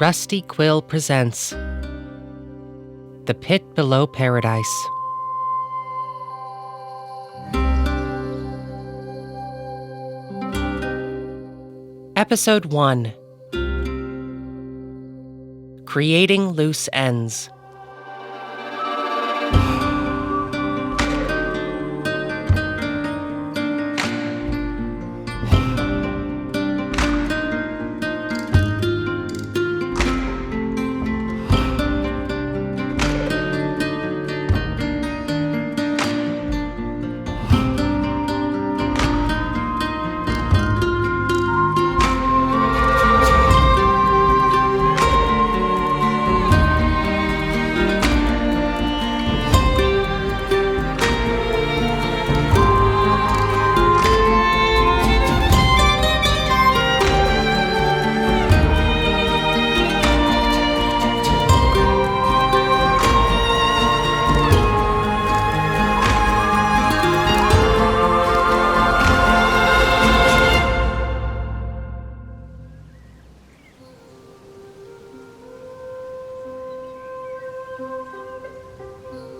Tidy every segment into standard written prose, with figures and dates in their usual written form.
Rusty Quill presents The Pit Below Paradise. Episode 1. Creating Loose Ends.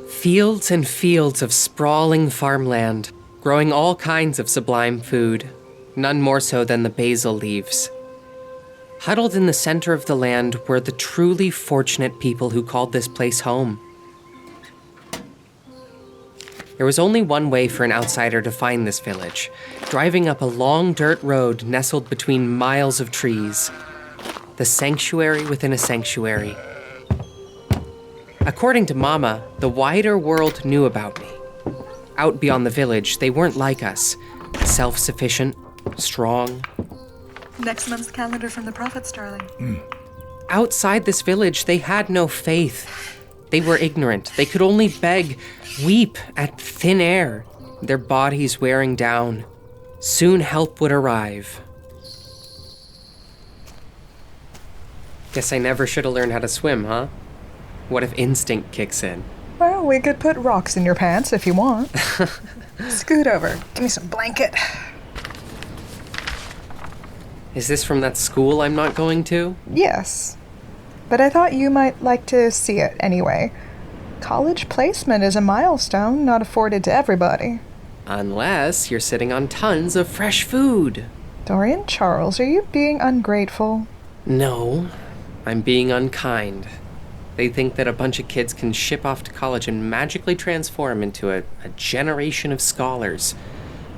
Fields and fields of sprawling farmland, growing all kinds of sublime food, none more so than the basil leaves. Huddled in the center of the land were the truly fortunate people who called this place home. There was only one way for an outsider to find this village, driving up a long dirt road nestled between miles of trees. The sanctuary within a sanctuary. According to Mama, the wider world knew about me. Out beyond the village, they weren't like us. Self-sufficient, strong. Next month's calendar from the prophets, darling. Outside this village, they had no faith. They were ignorant. They could only beg, weep at thin air, their bodies wearing down. Soon help would arrive. Guess I never should have learned how to swim, huh? What if instinct kicks in? Well, we could put rocks in your pants if you want. Scoot over. Give me some blanket. Is this from that school I'm not going to? Yes. But I thought you might like to see it anyway. College placement is a milestone not afforded to everybody. Unless you're sitting on tons of fresh food. Dorian Charles, are you being ungrateful? No, I'm being unkind. They think that a bunch of kids can ship off to college and magically transform into a generation of scholars.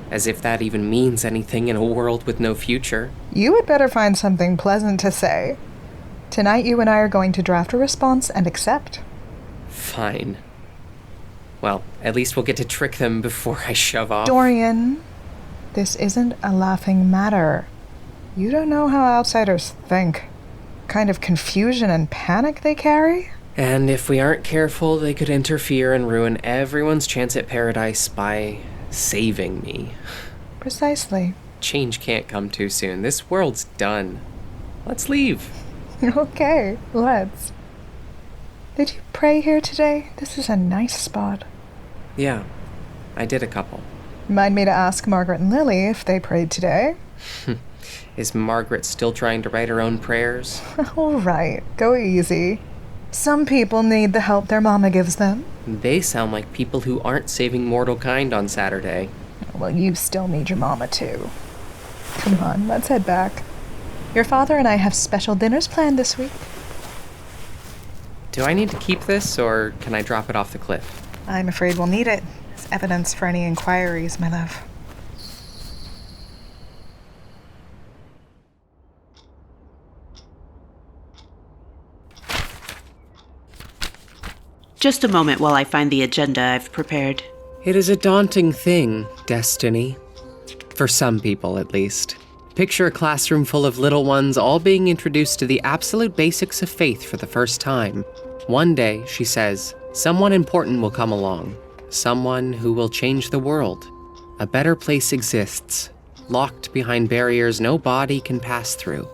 As if that even means anything in a world with no future. You had better find something pleasant to say. Tonight you and I are going to draft a response and accept. Fine. Well, at least we'll get to trick them before I shove off. Dorian, this isn't a laughing matter. You don't know how outsiders think. Kind of confusion and panic they carry? And if we aren't careful, they could interfere and ruin everyone's chance at paradise by saving me. Precisely. Change can't come too soon. This world's done. Let's leave. Okay, let's. Did you pray here today? This is a nice spot. Yeah, I did a couple. Remind me to ask Margaret and Lily if they prayed today. Is Margaret still trying to write her own prayers? All right, go easy. Some people need the help their mama gives them. They sound like people who aren't saving mortal kind on Saturday. Well, you still need your mama too. Come on, let's head back. Your father and I have special dinners planned this week. Do I need to keep this, or can I drop it off the cliff? I'm afraid we'll need it as evidence for any inquiries, my love. Just a moment while I find the agenda I've prepared. It is a daunting thing, destiny. For some people, at least. Picture a classroom full of little ones all being introduced to the absolute basics of faith for the first time. One day, she says, someone important will come along. Someone who will change the world. A better place exists, locked behind barriers no body can pass through.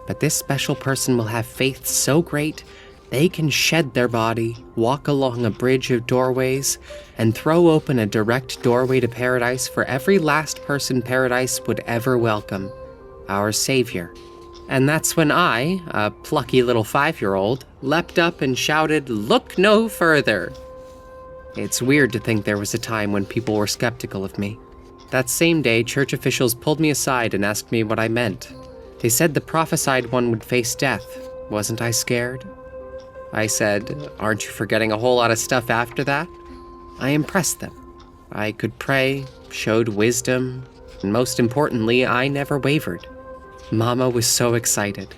But this special person will have faith so great they can shed their body, walk along a bridge of doorways, and throw open a direct doorway to paradise for every last person paradise would ever welcome. Our Savior, And that's when I, a plucky little 5-year-old, leapt up and shouted, "Look no further!" It's weird to think there was a time when people were skeptical of me. That same day, church officials pulled me aside and asked me what I meant. They said the prophesied one would face death. Wasn't I scared? I said, "Aren't you forgetting a whole lot of stuff after that?" I impressed them. I could pray, showed wisdom, and most importantly, I never wavered. Mama was so excited.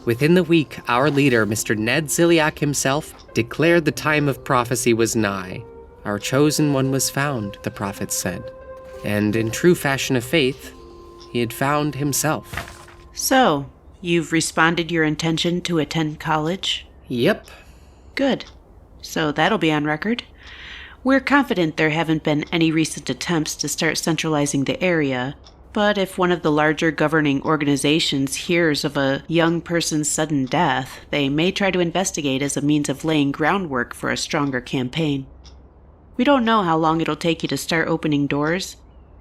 Within the week, our leader, Mr. Ned Ziliak himself, declared the time of prophecy was nigh. Our chosen one was found, the prophets said. And in true fashion of faith, he had found himself. So, you've responded your intention to attend college? Yep. Good. So that'll be on record. We're confident there haven't been any recent attempts to start centralizing the area, but if one of the larger governing organizations hears of a young person's sudden death, they may try to investigate as a means of laying groundwork for a stronger campaign. We don't know how long it'll take you to start opening doors,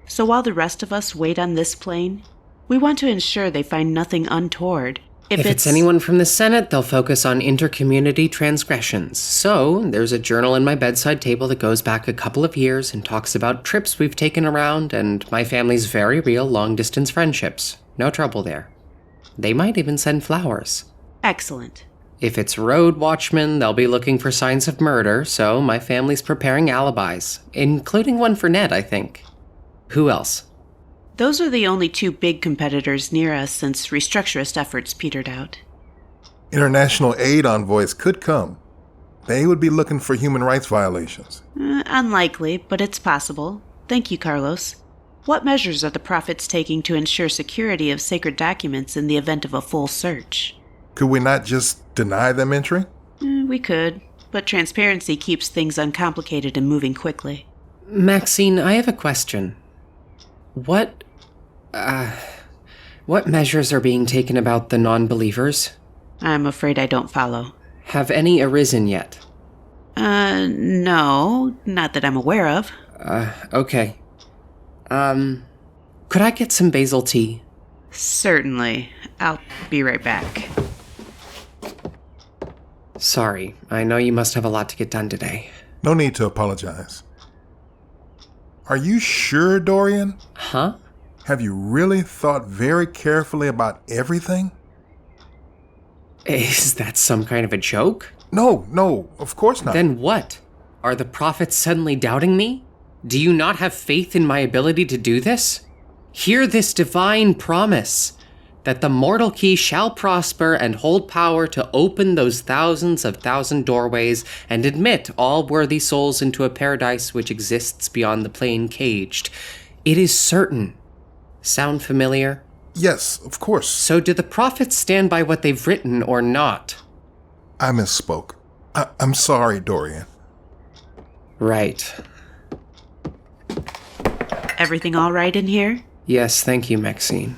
so while the rest of us wait on this plane, we want to ensure they find nothing untoward. If it's anyone from the Senate, they'll focus on intercommunity transgressions. So, there's a journal in my bedside table that goes back a couple of years and talks about trips we've taken around and my family's very real long-distance friendships. No trouble there. They might even send flowers. Excellent. If it's road watchmen, they'll be looking for signs of murder, so my family's preparing alibis, including one for Ned, I think. Who else? Those are the only two big competitors near us since restructurist efforts petered out. International aid envoys could come. They would be looking for human rights violations. Unlikely, but it's possible. Thank you, Carlos. What measures are the prophets taking to ensure security of sacred documents in the event of a full search? Could we not just deny them entry? We could, but transparency keeps things uncomplicated and moving quickly. Maxine, I have a question. What measures are being taken about the non-believers? I'm afraid I don't follow. Have any arisen yet? No, not that I'm aware of. Okay. Could I get some basil tea? Certainly. I'll be right back. Sorry, I know you must have a lot to get done today. No need to apologize. Are you sure, Dorian? Huh? Have you really thought very carefully about everything? Is that some kind of a joke? No, of course not. Then what? Are the prophets suddenly doubting me? Do you not have faith in my ability to do this? Hear this divine promise, that the mortal key shall prosper and hold power to open those thousands of thousand doorways and admit all worthy souls into a paradise which exists beyond the plane caged. It is certain. Sound familiar? Yes, of course. So do the prophets stand by what they've written or not? I misspoke. I'm sorry, Dorian. Right. Everything all right in here? Yes, thank you, Maxine.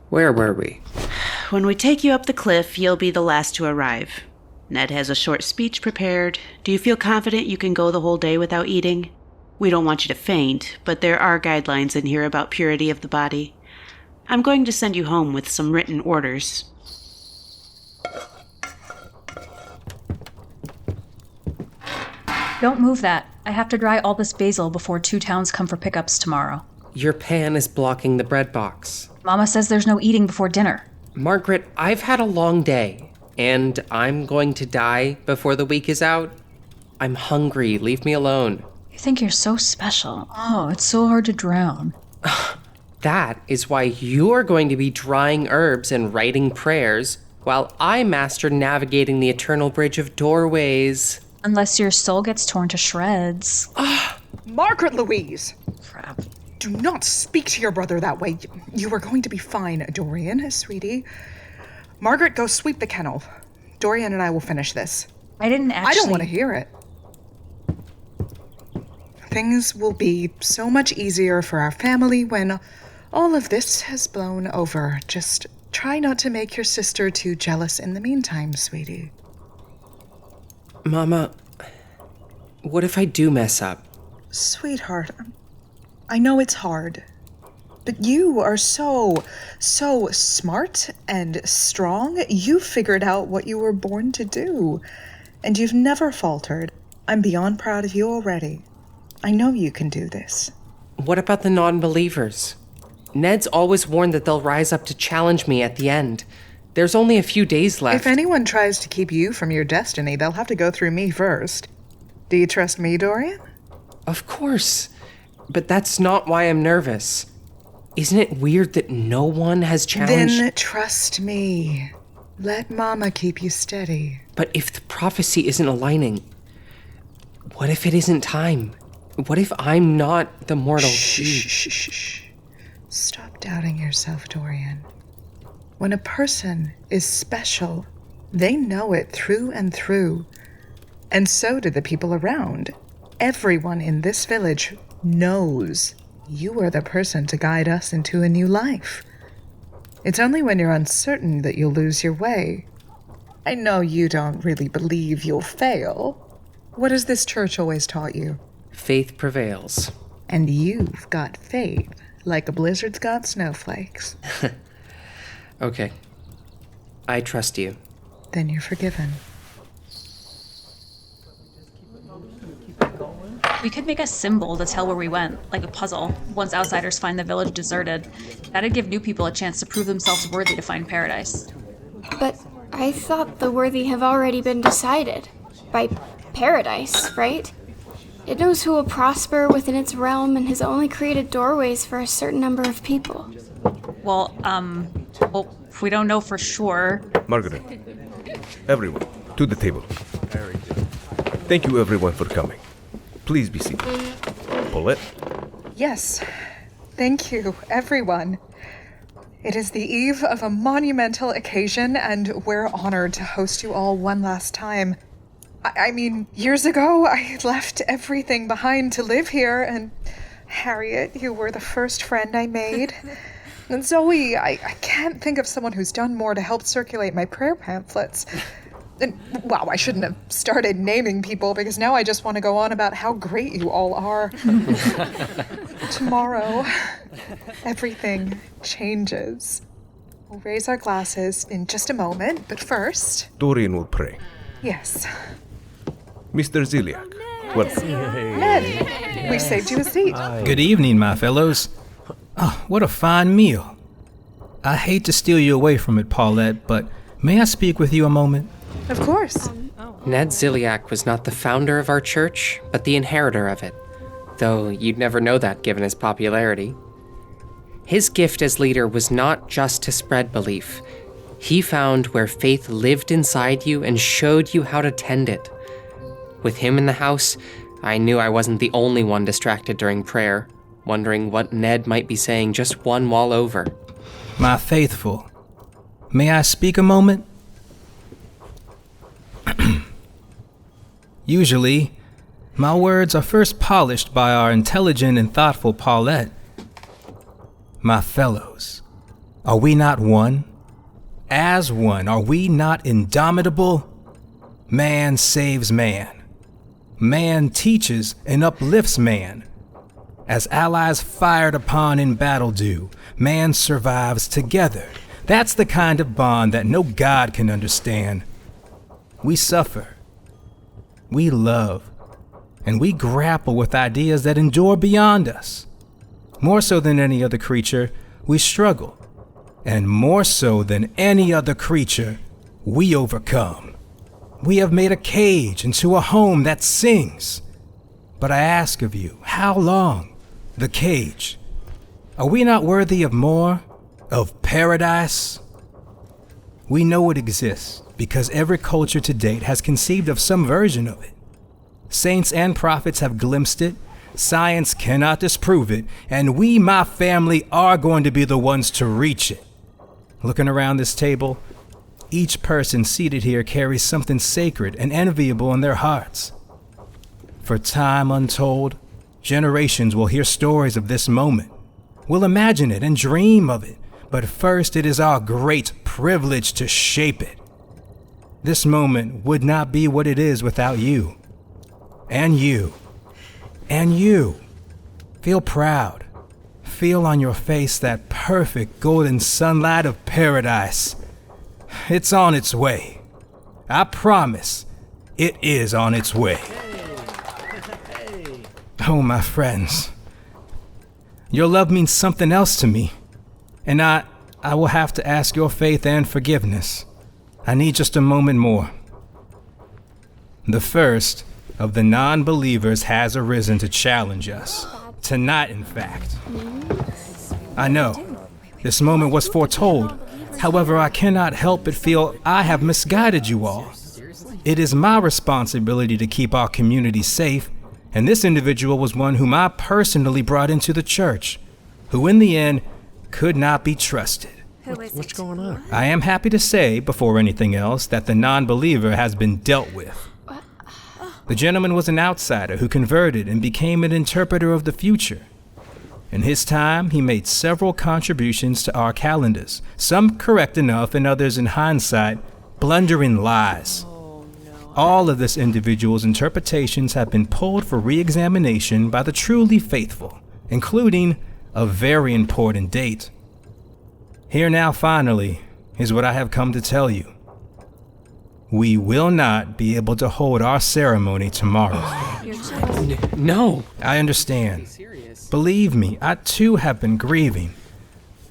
Where were we? When we take you up the cliff, you'll be the last to arrive. Ned has a short speech prepared. Do you feel confident you can go the whole day without eating? We don't want you to faint, but there are guidelines in here about purity of the body. I'm going to send you home with some written orders. Don't move that. I have to dry all this basil before 2 towns come for pickups tomorrow. Your pan is blocking the bread box. Mama says there's no eating before dinner. Margaret, I've had a long day, and I'm going to die before the week is out. I'm hungry. Leave me alone. You think you're so special. Oh, it's so hard to drown. That is why you're going to be drying herbs and writing prayers, while I master navigating the eternal bridge of doorways. Unless your soul gets torn to shreds. Margaret Louise! Crap. Do not speak to your brother that way. You are going to be fine, Dorian, sweetie. Margaret, go sweep the kennel. Dorian and I will finish this. I didn't actually... I don't want to hear it. Things will be so much easier for our family when all of this has blown over. Just try not to make your sister too jealous in the meantime, sweetie. Mama, what if I do mess up? Sweetheart, I know it's hard, But you are so smart and strong. You figured out what you were born to do. And you've never faltered. I'm beyond proud of you already. I know you can do this. What about the non-believers? Ned's always warned that they'll rise up to challenge me at the end. There's only a few days left. If anyone tries to keep you from your destiny, they'll have to go through me first. Do you trust me, Dorian? Of course. But that's not why I'm nervous. Isn't it weird that no one has challenged... Then trust me. Let Mama keep you steady. But if the prophecy isn't aligning, what if it isn't time? What if I'm not the mortal... Shh. Stop doubting yourself, Dorian. When a person is special, they know it through and through. And so do the people around. Everyone in this village knows you are the person to guide us into a new life. It's only when you're uncertain that you'll lose your way. I know you don't really believe you'll fail. What has this church always taught you? Faith prevails. And you've got faith, like a blizzard's got snowflakes. Okay. I trust you. Then you're forgiven. We could make a symbol to tell where we went, like a puzzle, once outsiders find the village deserted. That'd give new people a chance to prove themselves worthy to find paradise. But I thought the worthy have already been decided. By paradise, right? It knows who will prosper within its realm and has only created doorways for a certain number of people. Well, we don't know for sure. Margaret, everyone, to the table. Thank you everyone for coming. Please be seated. Paulette? Yes. Thank you, everyone. It is the eve of a monumental occasion, and we're honored to host you all one last time. I mean, years ago, I left everything behind to live here, and Harriet, you were the first friend I made. And Zoe, I can't think of someone who's done more to help circulate my prayer pamphlets. And, wow, I shouldn't have started naming people, because now I just want to go on about how great you all are. Tomorrow, everything changes. We'll raise our glasses in just a moment, but first... Dorian will pray. Yes. Mr. Ziliak, welcome. Ned, we saved you a seat. Good evening, my fellows. Oh, what a fine meal. I hate to steal you away from it, Paulette, but may I speak with you a moment? Of course. Ned Ziliak was not the founder of our church, but the inheritor of it. Though you'd never know that given his popularity. His gift as leader was not just to spread belief. He found where faith lived inside you and showed you how to tend it. With him in the house, I knew I wasn't the only one distracted during prayer, wondering what Ned might be saying just one wall over. My faithful, may I speak a moment? Usually, my words are first polished by our intelligent and thoughtful Paulette. My fellows, are we not one? As one, are we not indomitable? Man saves man. Man teaches and uplifts man. As allies fired upon in battle do, man survives together. That's the kind of bond that no God can understand. We suffer. We love. And we grapple with ideas that endure beyond us. More so than any other creature, we struggle. And more so than any other creature, we overcome. We have made a cage into a home that sings. But I ask of you, how long? The cage. Are we not worthy of more? Of paradise? We know it exists because every culture to date has conceived of some version of it. Saints and prophets have glimpsed it. Science cannot disprove it. And we, my family, are going to be the ones to reach it. Looking around this table, each person seated here carries something sacred and enviable in their hearts. For time untold, generations will hear stories of this moment. We'll imagine it and dream of it, but first it is our great privilege to shape it. This moment would not be what it is without you. And you. And you. Feel proud. Feel on your face that perfect golden sunlight of paradise. It's on its way. I promise, it is on its way. Oh, my friends. Your love means something else to me. And I will have to ask your faith and forgiveness. I need just a moment more. The first of the non-believers has arisen to challenge us. Tonight, in fact. I know, this moment was foretold. However, I cannot help but feel I have misguided you all. It is my responsibility to keep our community safe, and this individual was one whom I personally brought into the church, who in the end could not be trusted. What's going on? I am happy to say, before anything else, that the non-believer has been dealt with. The gentleman was an outsider who converted and became an interpreter of the future. In his time, he made several contributions to our calendars, some correct enough and others in hindsight, blundering lies. All of this individual's interpretations have been pulled for re-examination by the truly faithful, including a very important date. Here now, finally, is what I have come to tell you. We will not be able to hold our ceremony tomorrow. No. I understand. Believe me, I too have been grieving.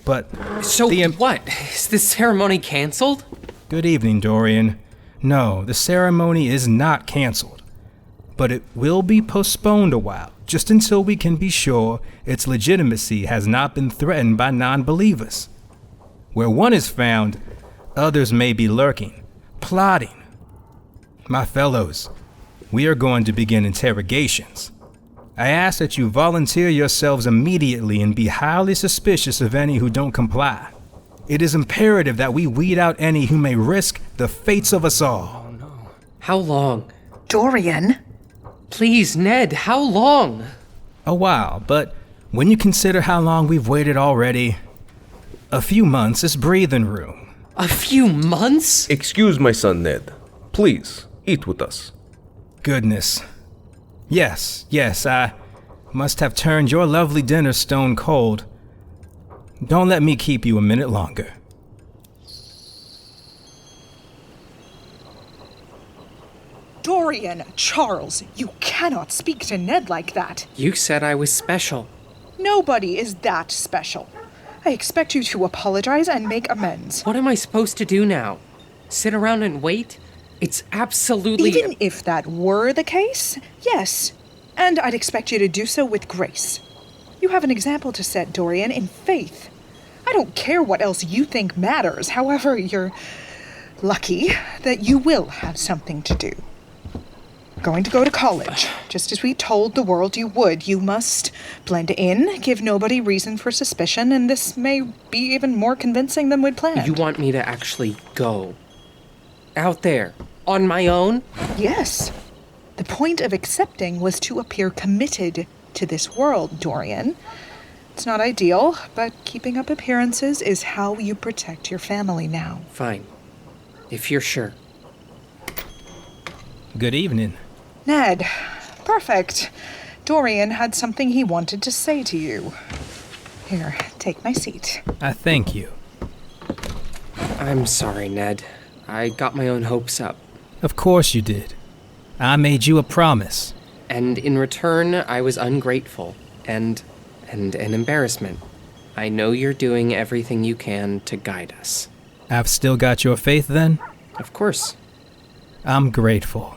But So what? Is this ceremony canceled? Good evening, Dorian. No, the ceremony is not canceled. But it will be postponed a while, just until we can be sure its legitimacy has not been threatened by non-believers. Where one is found, others may be lurking, plotting. My fellows, we are going to begin interrogations. I ask that you volunteer yourselves immediately and be highly suspicious of any who don't comply. It is imperative that we weed out any who may risk the fates of us all. Oh no. How long? Dorian? Please, Ned, how long? A while, but when you consider how long we've waited already, a few months is breathing room. A few months? Excuse my son, Ned. Please, eat with us. Goodness. Yes, I must have turned your lovely dinner stone cold. Don't let me keep you a minute longer. Dorian, Charles, you cannot speak to Ned like that. You said I was special. Nobody is that special. I expect you to apologize and make amends. What am I supposed to do now? Sit around and wait? It's absolutely... Even if that were the case, yes. And I'd expect you to do so with grace. You have an example to set, Dorian, in faith. I don't care what else you think matters. However, you're lucky that you will have something to do. Going to go to college, just as we told the world you would. You must blend in, give nobody reason for suspicion, and this may be even more convincing than we'd planned. You want me to actually go? Out there? On my own? Yes. The point of accepting was to appear committed to this world, Dorian. It's not ideal, but keeping up appearances is how you protect your family now. Fine. If you're sure. Good evening. Ned, perfect. Dorian had something he wanted to say to you. Here, take my seat. I thank you. I'm sorry, Ned. I got my own hopes up. Of course you did. I made you a promise. And in return, I was ungrateful and an embarrassment. I know you're doing everything you can to guide us. I've still got your faith then? Of course. I'm grateful.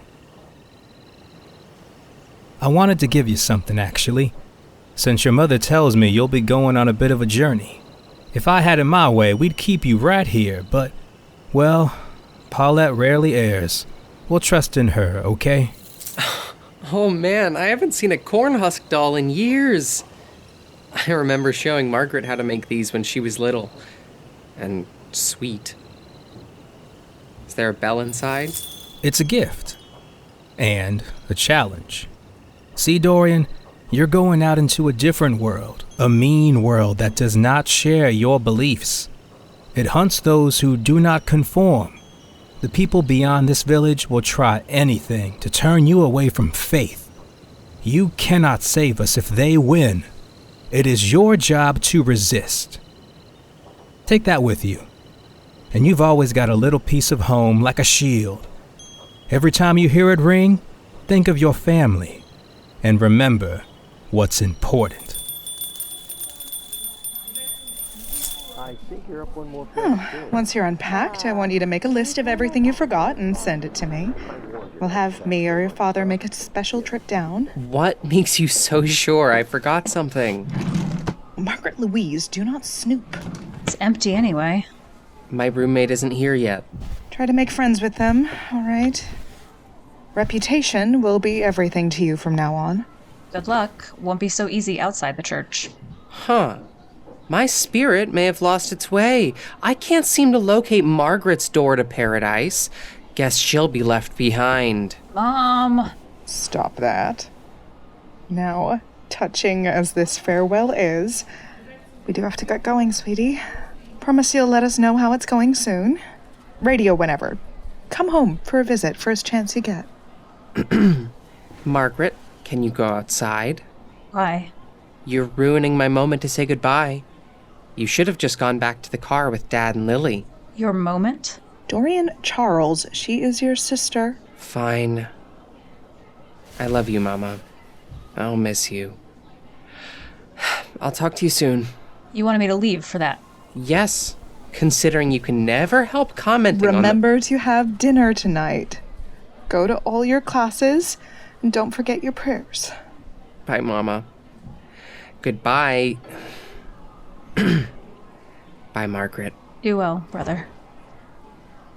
I wanted to give you something, actually, since your mother tells me you'll be going on a bit of a journey. If I had it my way, we'd keep you right here, but, well, Paulette rarely errs. We'll trust in her, okay? Oh man, I haven't seen a cornhusk doll in years. I remember showing Margaret how to make these when she was little. And sweet. Is there a bell inside? It's a gift. And a challenge. See, Dorian, you're going out into a different world. A mean world that does not share your beliefs. It hunts those who do not conform. The people beyond this village will try anything to turn you away from faith. You cannot save us if they win. It is your job to resist. Take that with you. And you've always got a little piece of home like a shield. Every time you hear it ring, think of your family. And remember what's important. Once you're unpacked, I want you to make a list of everything you forgot and send it to me. We'll have me or your father make a special trip down. What makes you so sure I forgot something? Margaret Louise, do not snoop. It's empty anyway. My roommate isn't here yet. Try to make friends with them, all right? Reputation will be everything to you from now on. Good luck. Won't be so easy outside the church. Huh. My spirit may have lost its way. I can't seem to locate Margaret's door to paradise. Guess she'll be left behind. Mom! Stop that. Now, touching as this farewell is, we do have to get going, sweetie. Promise you'll let us know how it's going soon. Radio whenever. Come home for a visit, first chance you get. Margaret, can you go outside? Why? You're ruining my moment to say goodbye. You should have just gone back to the car with Dad and Lily. Your moment? Dorian Charles, she is your sister. Fine. I love you, Mama. I'll miss you. I'll talk to you soon. You wanted me to leave for that? Yes, considering you can never help commenting Remember to have dinner tonight. Go to all your classes, and don't forget your prayers. Bye, Mama. Goodbye. Bye, Margaret. Do well, brother.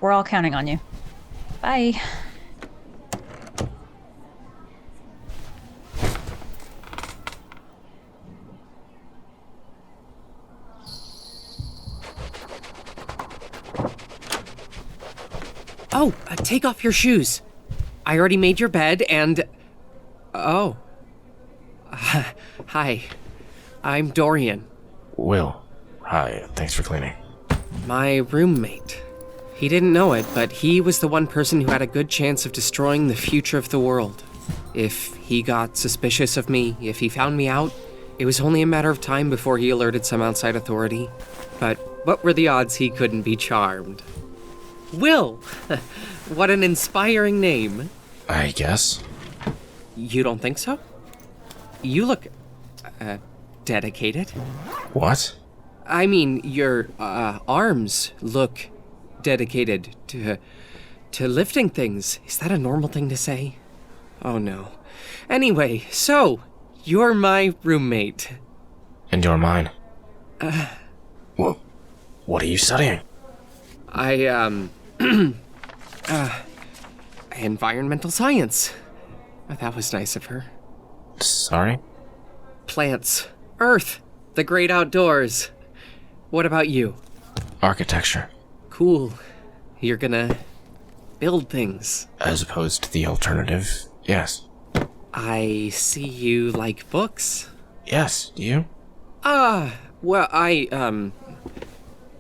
We're all counting on you. Bye. Oh, take off your shoes. I already made your bed and... Oh. Hi. I'm Dorian. Will. Hi, thanks for cleaning. My roommate. He didn't know it, but he was the one person who had a good chance of destroying the future of the world. If he got suspicious of me, if he found me out, it was only a matter of time before he alerted some outside authority. But what were the odds he couldn't be charmed? Will! What an inspiring name. I guess. You don't think so? You look... dedicated. What? I mean, your, arms look dedicated to lifting things. Is that a normal thing to say? Oh, no. Anyway, so, you're my roommate. And you're mine. Well, what are you studying? Environmental science. Oh, that was nice of her. Sorry? Plants. Earth. The great outdoors. What about you? Architecture. Cool. You're gonna build things. As opposed to the alternative, yes. I see you like books. Yes, do you? Well,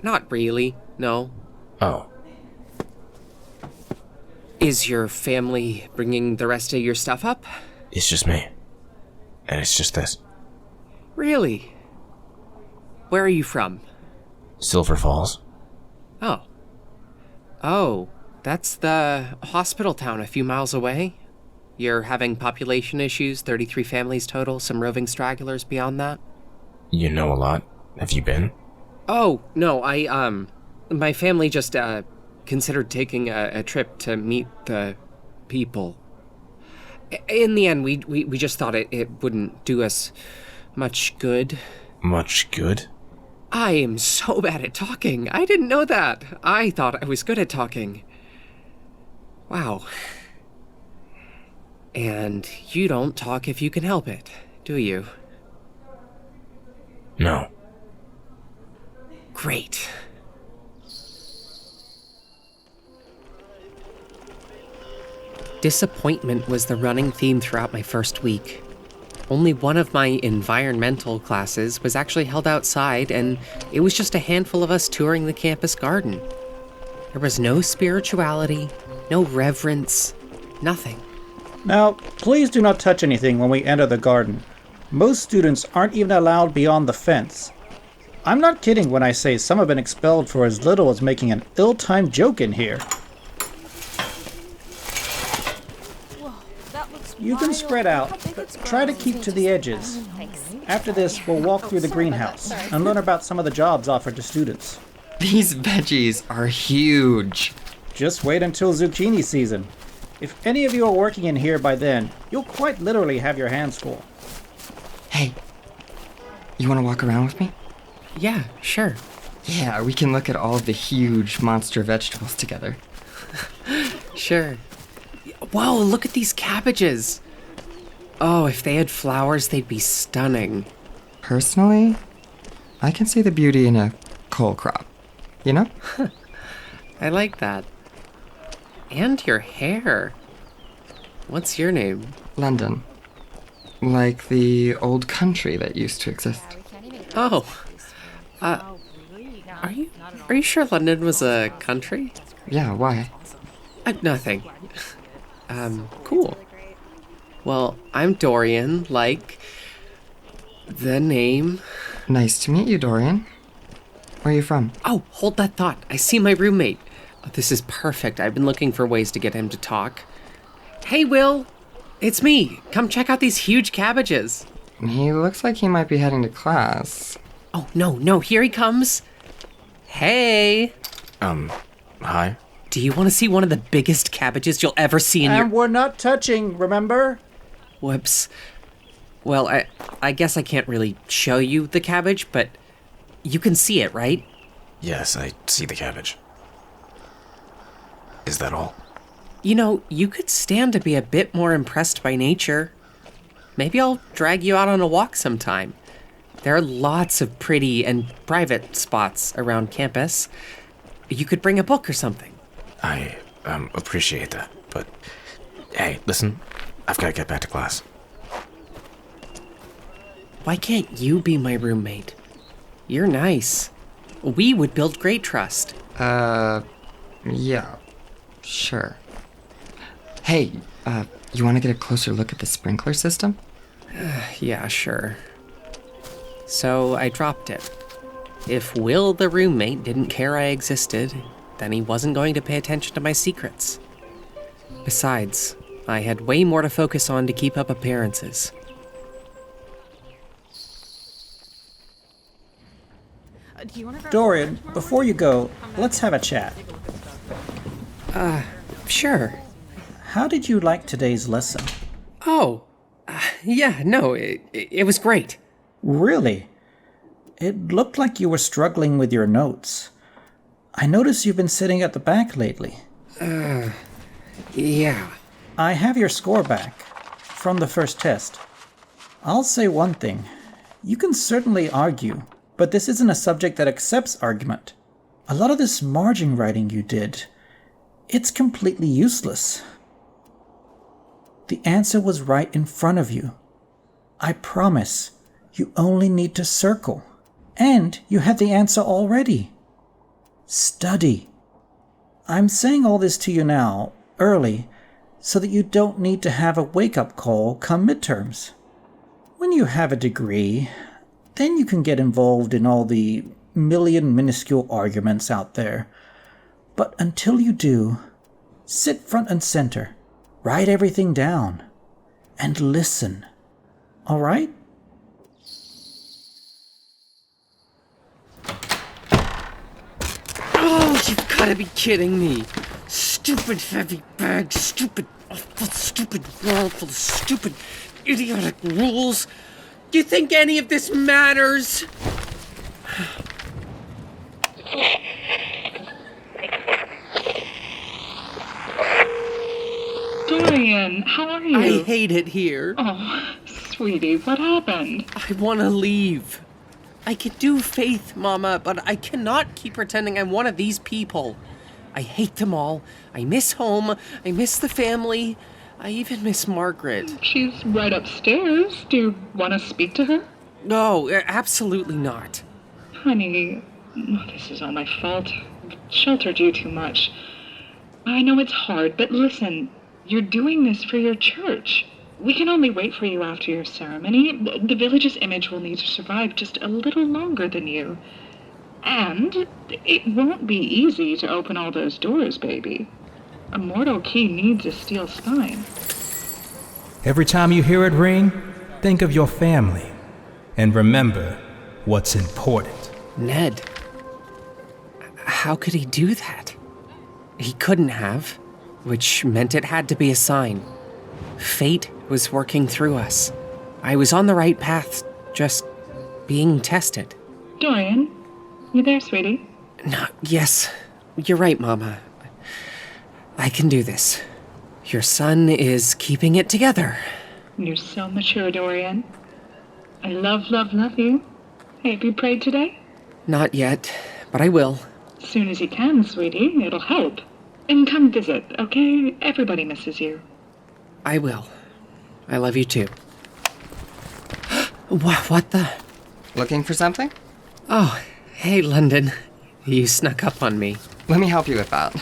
not really, no. Oh. Is your family bringing the rest of your stuff up? It's just me. And it's just this. Really? Where are you from? Silver Falls. Oh, that's the hospital town a few miles away? You're having population issues, 33 families total, some roving stragglers beyond that? You know a lot. Have you been? Oh, no, my family just, considered taking a trip to meet the people. In the end, we just thought it wouldn't do us much good. Much good? I am so bad at talking. I didn't know that. I thought I was good at talking. Wow. And you don't talk if you can help it, do you? No. Great. Disappointment was the running theme throughout my first week. Only one of my environmental classes was actually held outside, and it was just a handful of us touring the campus garden. There was no spirituality, no reverence, nothing. Now, please do not touch anything when we enter the garden. Most students aren't even allowed beyond the fence. I'm not kidding when I say some have been expelled for as little as making an ill-timed joke in here. You can spread out, but try to keep to the edges. After this, we'll walk through the greenhouse and learn about some of the jobs offered to students. These veggies are huge. Just wait until zucchini season. If any of you are working in here by then, you'll quite literally have your hands full. Hey, you want to walk around with me? Yeah, sure. Yeah, we can look at all of the huge monster vegetables together. Sure. Whoa, look at these cabbages. Oh, if they had flowers, they'd be stunning. Personally, I can see the beauty in a cole crop. You know? I like that. And your hair. What's your name? London. Like the old country that used to exist. Oh. Are you sure London was a country? Yeah, why? Nothing. Cool. Well, I'm Dorian, like the name. Nice to meet you, Dorian. Where are you from? Oh, hold that thought. I see my roommate. Oh, this is perfect. I've been looking for ways to get him to talk. Hey, Will. It's me. Come check out these huge cabbages. He looks like he might be heading to class. Oh, no, here he comes. Hey. Hi? Do you want to see one of the biggest cabbages you'll ever see in your... And we're not touching, remember? Whoops. Well, I guess I can't really show you the cabbage, but you can see it, right? Yes, I see the cabbage. Is that all? You know, you could stand to be a bit more impressed by nature. Maybe I'll drag you out on a walk sometime. There are lots of pretty and private spots around campus. You could bring a book or something. I appreciate that, but hey, listen, I've got to get back to class. Why can't you be my roommate? You're nice. We would build great trust. Yeah, sure. Hey, you want to get a closer look at the sprinkler system? Yeah, sure. So I dropped it. If Will, the roommate, didn't care I existed, then he wasn't going to pay attention to my secrets. Besides, I had way more to focus on to keep up appearances. Dorian, before you go, let's have a chat. Sure. How did you like today's lesson? Oh, yeah, no, it was great. Really? It looked like you were struggling with your notes. I noticed you've been sitting at the back lately. Yeah. I have your score back from the first test. I'll say one thing. You can certainly argue, but this isn't a subject that accepts argument. A lot of this margin writing you did, it's completely useless. The answer was right in front of you. I promise, you only need to circle. And you had the answer already. Study. I'm saying all this to you now, early, so that you don't need to have a wake-up call come midterms. When you have a degree, then you can get involved in all the million minuscule arguments out there. But until you do, sit front and center, write everything down, and listen. All right? Oh, you've got to be kidding me. Stupid heavy bag, stupid world full of stupid, idiotic rules. Do you think any of this matters? Dorian, how are you? I hate it here. Oh, sweetie, what happened? I want to leave. I could do faith, Mama, but I cannot keep pretending I'm one of these people. I hate them all. I miss home. I miss the family. I even miss Margaret. She's right upstairs. Do you want to speak to her? No, absolutely not. Honey, this is all my fault. I've sheltered you too much. I know it's hard, but listen, you're doing this for your church. We can only wait for you after your ceremony. The village's image will need to survive just a little longer than you. And it won't be easy to open all those doors, baby. A mortal key needs a steel spine. Every time you hear it ring, think of your family. And remember what's important. Ned. How could he do that? He couldn't have, which meant it had to be a sign. Fate was working through us. I was on the right path, just being tested. Dorian, you there, sweetie? No, yes, you're right, Mama. I can do this. Your son is keeping it together. You're so mature, Dorian. I love you. Hey, have you prayed today? Not yet, but I will. As soon as you can, sweetie. It'll help. And come visit, okay? Everybody misses you. I will. I love you too. What the? Looking for something? Oh, hey, London. You snuck up on me. Let me help you with that.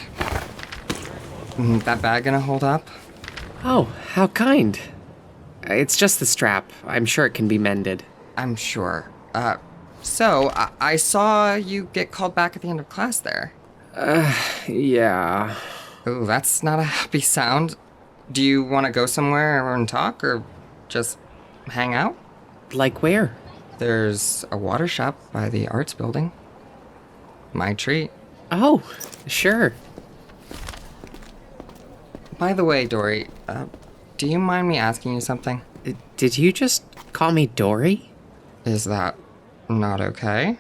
That bag gonna hold up? Oh, how kind. It's just the strap. I'm sure it can be mended. I'm sure. So, I saw you get called back at the end of class there. Yeah. Ooh, that's not a happy sound. Do you want to go somewhere and talk, or just hang out? Like where? There's a water shop by the arts building. My treat. Oh, sure. By the way, Dori, do you mind me asking you something? Did you just call me Dori? Is that not okay?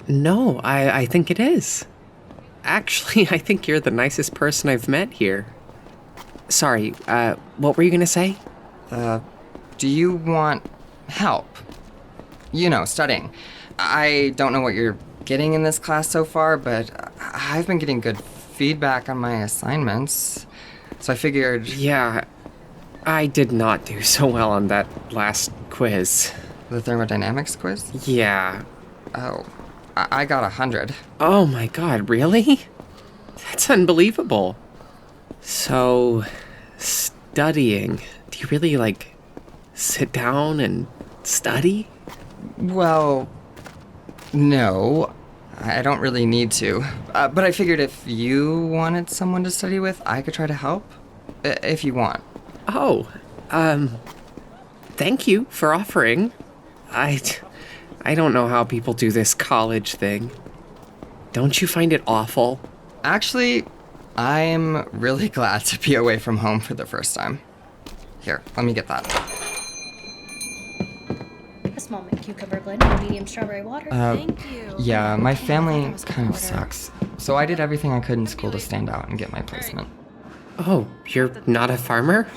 No, I think it is. Actually, I think you're the nicest person I've met here. Sorry, what were you gonna say? Do you want help? You know, studying. I don't know what you're getting in this class so far, but I've been getting good feedback on my assignments. So I figured... Yeah, I did not do so well on that last quiz. The thermodynamics quiz? Yeah. Oh, I got 100. Oh my god, really? That's unbelievable. So, studying. Do you really, sit down and study? Well, no. I don't really need to. But I figured if you wanted someone to study with, I could try to help. If you want. Oh, thank you for offering. I don't know how people do this college thing. Don't you find it awful? Actually, I'm really glad to be away from home for the first time. Here, let me get that. A small mint cucumber blend and medium strawberry water. Thank you. Yeah, my family kind of sucks. So I did everything I could in school to stand out and get my placement. Oh, you're not a farmer?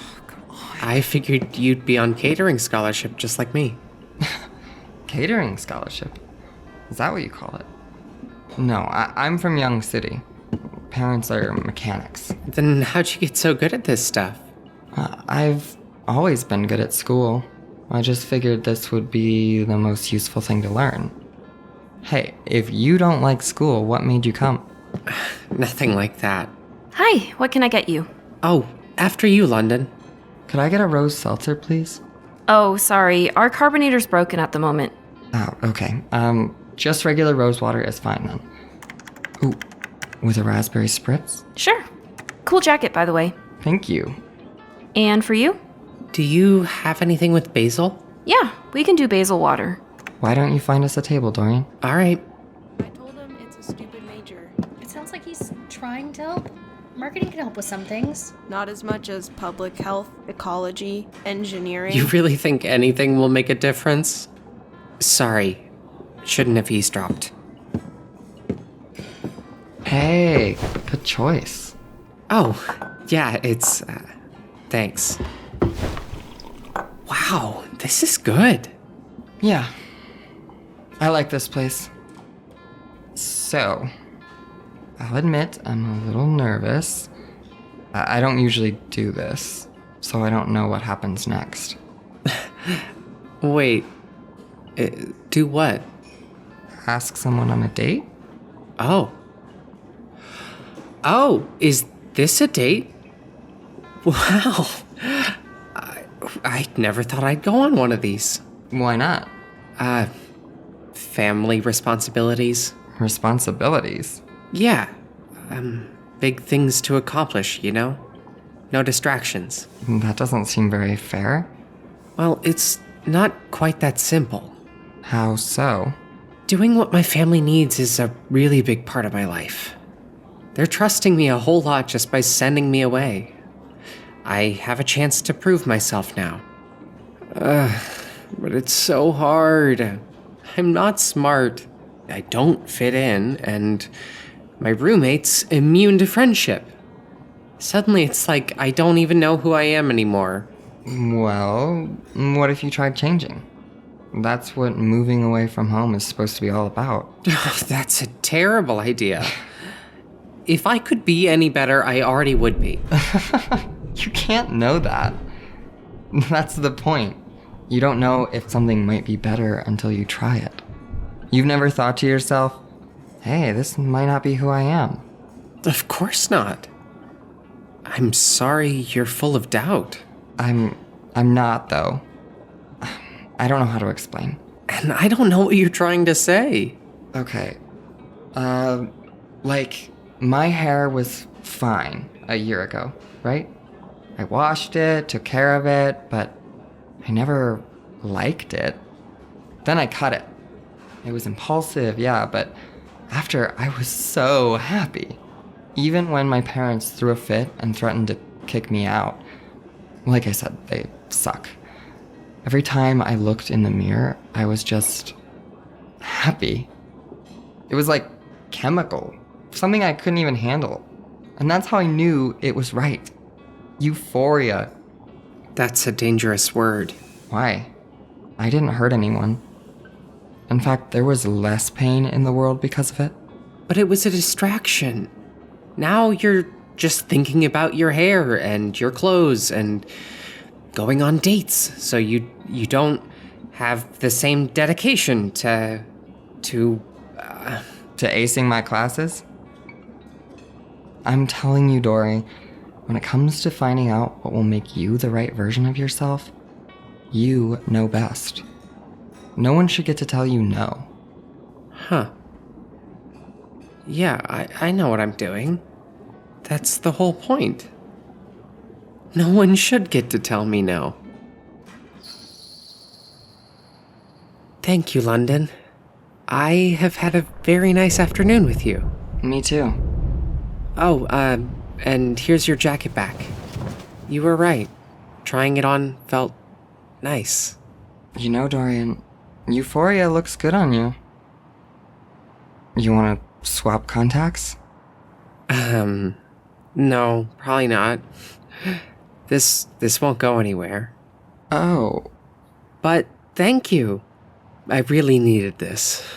I figured you'd be on catering scholarship just like me. Catering scholarship? Is that what you call it? No, I'm from Young City. Parents are mechanics. Then how'd you get so good at this stuff? I've always been good at school. I just figured this would be the most useful thing to learn. Hey, if you don't like school, what made you come? Nothing like that. Hi, what can I get you? Oh, after you, London. Could I get a rose seltzer, please? Oh, sorry, our carbonator's broken at the moment. Oh, okay. Just regular rose water is fine then. Ooh, with a raspberry spritz? Sure. Cool jacket, by the way. Thank you. And for you? Do you have anything with basil? Yeah, we can do basil water. Why don't you find us a table, Dorian? All right. I told him it's a stupid major. It sounds like he's trying to help. Marketing can help with some things. Not as much as public health, ecology, engineering. You really think anything will make a difference? Sorry. Shouldn't have eavesdropped. Hey, good choice. Oh, yeah, it's... thanks. Wow, this is good. Yeah. I like this place. So, I'll admit I'm a little nervous. I don't usually do this, so I don't know what happens next. Wait, do what? Ask someone on a date? Oh. Oh, is this a date? Wow, I never thought I'd go on one of these. Why not? Family responsibilities. Responsibilities? Yeah. Big things to accomplish, you know? No distractions. That doesn't seem very fair. Well, it's not quite that simple. How so? Doing what my family needs is a really big part of my life. They're trusting me a whole lot just by sending me away. I have a chance to prove myself now. But it's so hard. I'm not smart. I don't fit in, and my roommate's immune to friendship. Suddenly it's like I don't even know who I am anymore. Well, what if you tried changing? That's what moving away from home is supposed to be all about. That's a terrible idea. If I could be any better, I already would be. You can't know that. That's the point. You don't know if something might be better until you try it. You've never thought to yourself, hey, this might not be who I am. Of course not. I'm sorry you're full of doubt. I'm not, though. I don't know how to explain. And I don't know what you're trying to say. Okay. Like, my hair was fine a year ago, right? I washed it, took care of it, but I never liked it. Then I cut it. It was impulsive, yeah, but after I was so happy. Even when my parents threw a fit and threatened to kick me out. Like I said, they suck. Every time I looked in the mirror, I was just happy. It was like chemical, something I couldn't even handle. And that's how I knew it was right. Euphoria. That's a dangerous word. Why? I didn't hurt anyone. In fact, there was less pain in the world because of it. But it was a distraction. Now you're just thinking about your hair and your clothes and going on dates, so you don't have the same dedication to acing my classes? I'm telling you, Dori, when it comes to finding out what will make you the right version of yourself, you know best. No one should get to tell you no. Huh. Yeah, I know what I'm doing. That's the whole point. No one should get to tell me no. Thank you, London. I have had a very nice afternoon with you. Me too. Oh, and here's your jacket back. You were right. Trying it on felt nice. You know, Dorian, euphoria looks good on you. You want to swap contacts? No, probably not. This won't go anywhere. Oh. But thank you. I really needed this.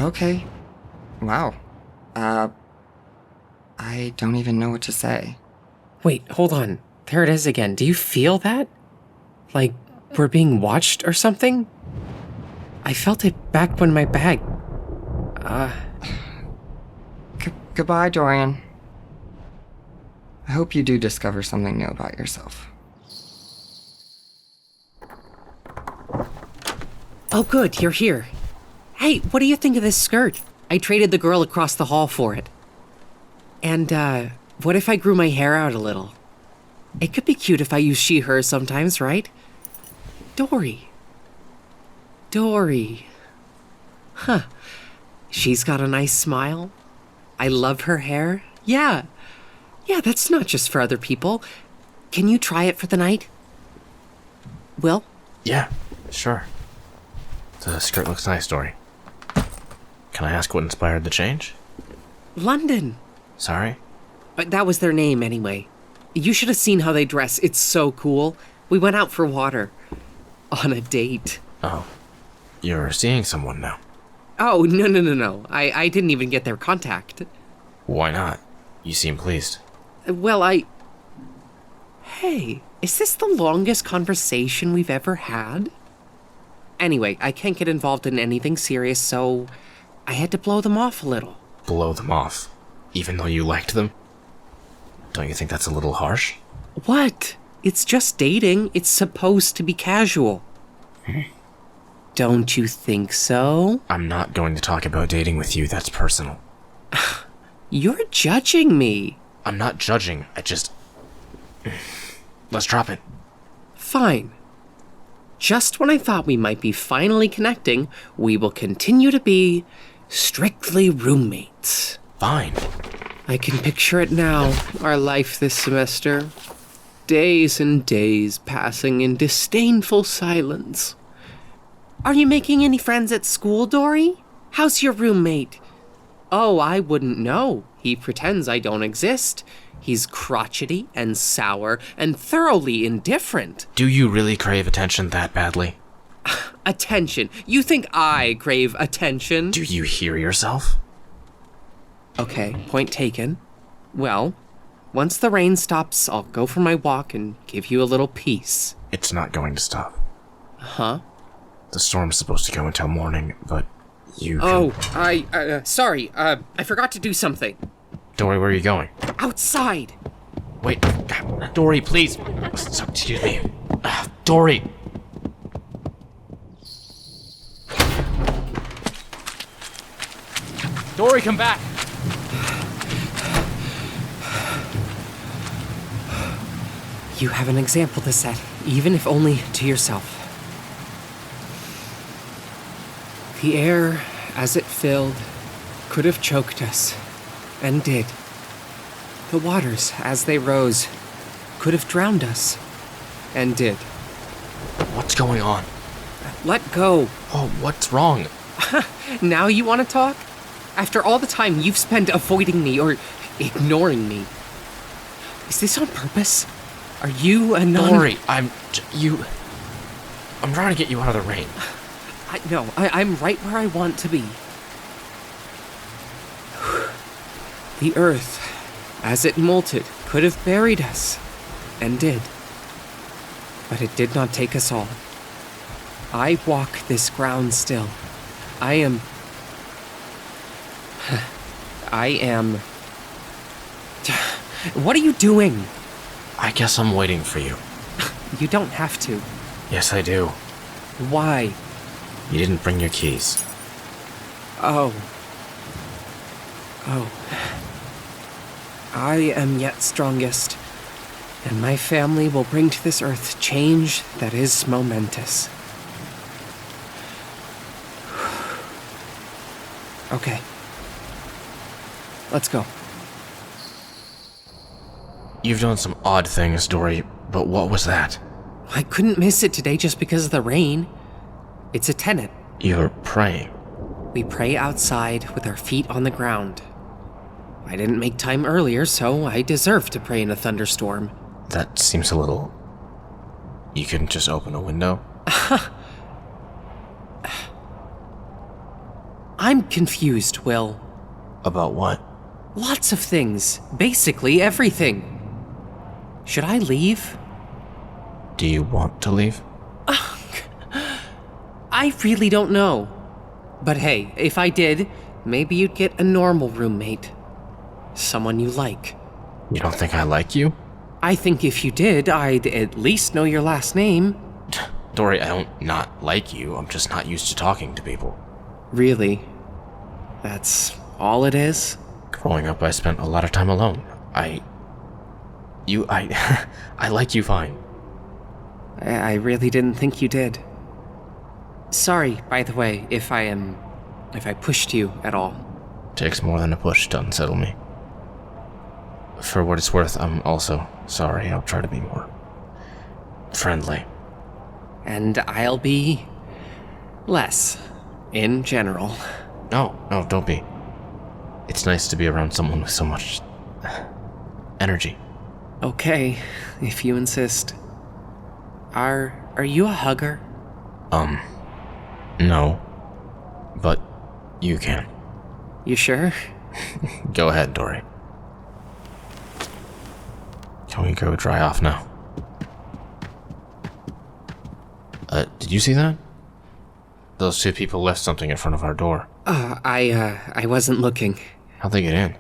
Okay. Wow. I don't even know what to say. Wait, hold on. There it is again. Do you feel that? Like we're being watched or something? I felt it back when my bag... Goodbye, Dorian. I hope you do discover something new about yourself. Oh good, you're here. Hey, what do you think of this skirt? I traded the girl across the hall for it. And, what if I grew my hair out a little? It could be cute if I use she/her sometimes, right? Dori. Huh. She's got a nice smile. I love her hair. Yeah, that's not just for other people. Can you try it for the night? Will? Yeah, sure. The skirt looks nice, Dori. Can I ask what inspired the change? London. Sorry? That was their name, anyway. You should have seen how they dress. It's so cool. We went out for water. On a date. Oh. You're seeing someone now. Oh, no. I didn't even get their contact. Why not? You seem pleased. Well, Hey, is this the longest conversation we've ever had? Anyway, I can't get involved in anything serious, so I had to blow them off a little. Blow them off? Even though you liked them? Don't you think that's a little harsh? What? It's just dating. It's supposed to be casual. Don't you think so? I'm not going to talk about dating with you. That's personal. You're judging me. I'm not judging. Let's drop it. Fine. Just when I thought we might be finally connecting, we will continue to be strictly roommates. Fine. I can picture it now, our life this semester. Days and days passing in disdainful silence. Are you making any friends at school, Dori? How's your roommate? Oh, I wouldn't know. He pretends I don't exist. He's crotchety and sour and thoroughly indifferent. Do you really crave attention that badly? Attention? You think I crave attention? Do you hear yourself? Okay, point taken. Well, once the rain stops, I'll go for my walk and give you a little peace. It's not going to stop. Huh? The storm's supposed to go until morning, but you can... Oh, sorry, I forgot to do something. Dori, where are you going? Outside! Wait, Dori, please. Excuse me. Dori! Dori, come back! You have an example to set, even if only to yourself. The air, as it filled, could have choked us, and did. The waters, as they rose, could have drowned us, and did. What's going on? Let go. Oh, what's wrong? Now you want to talk? After all the time you've spent avoiding me or ignoring me. Is this on purpose? Are you a Dori, I'm trying to get you out of the rain. I'm right where I want to be. The earth, as it molted, could have buried us, and did. But it did not take us all. I walk this ground still. I am... What are you doing? I guess I'm waiting for you. You don't have to. Yes, I do. Why? You didn't bring your keys. Oh. I am yet strongest, and my family will bring to this earth change that is momentous. Okay. Let's go. You've done some odd things, Dori, but what was that? I couldn't miss it today just because of the rain. It's a tenet. You're praying. We pray outside with our feet on the ground. I didn't make time earlier, so I deserve to pray in a thunderstorm. That seems a little... You couldn't just open a window? I'm confused, Will. About what? Lots of things. Basically everything. Should I leave? Do you want to leave? I really don't know. But hey, if I did, maybe you'd get a normal roommate. Someone you like. You don't think I like you? I think if you did, I'd at least know your last name. Dori, I don't not like you. I'm just not used to talking to people. Really? That's all it is? Growing up, I spent a lot of time alone. I like you fine. I really didn't think you did. Sorry, by the way, if I pushed you at all. Takes more than a push to unsettle me. For what it's worth, I'm also sorry. I'll try to be more friendly. And I'll be less, in general. No, don't be. It's nice to be around someone with so much energy. Okay, if you insist. Are you a hugger? No. But you can. You sure? Go ahead, Dori. Can we go dry off now? Did you see that? Those two people left something in front of our door. I wasn't looking. How'd they get in?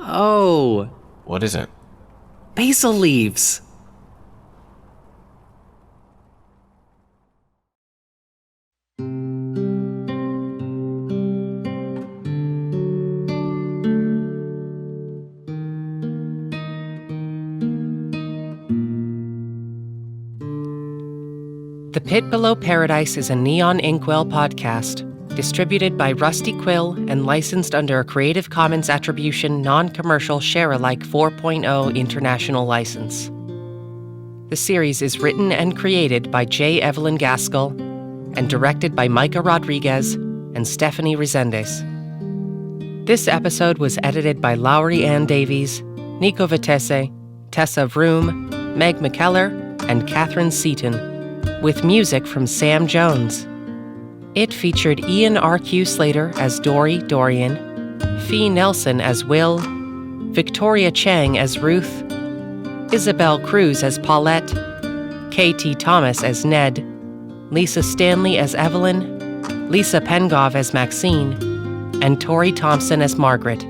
Oh. What is it? Basil leaves. The Pit Below Paradise is a Neon Inkwell podcast, distributed by Rusty Quill and licensed under a Creative Commons Attribution Non-Commercial Share-alike 4.0 international license. The series is written and created by J. Evelyn Gaskell and directed by Micah Rodriguez and Stephanie Resendes. This episode was edited by Lowry Ann Davies, Nico Vitesse, Tessa Vroom, Meg McKellar, and Catherine Seaton, with music from Sam Jones. It featured Ian R.Q. Slater as Dorian, Fee Nelson as Will, Victoria Chang as Ruth, Isabel Kruse as Paulette, K.T. Thomas as Ned, Lisa Stanley as Evelyn, Lisa Pengov as Maxine, and Tori Thomson as Margaret.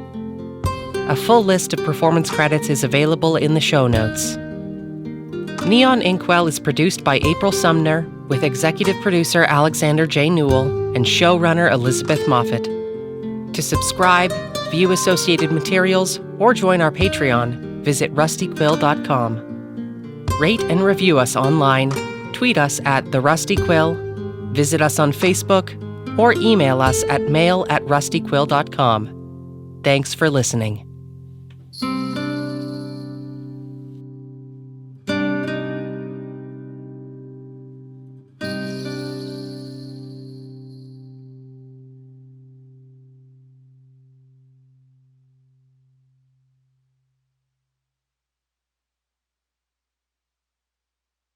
A full list of performance credits is available in the show notes. Neon Inkwell is produced by April Sumner, with executive producer Alexander J. Newall and showrunner Elizabeth Moffatt. To subscribe, view associated materials, or join our Patreon, visit rustyquill.com. Rate and review us online, tweet us at TheRustyQuill, visit us on Facebook, or email us at mail@rustyquill.com. Thanks for listening.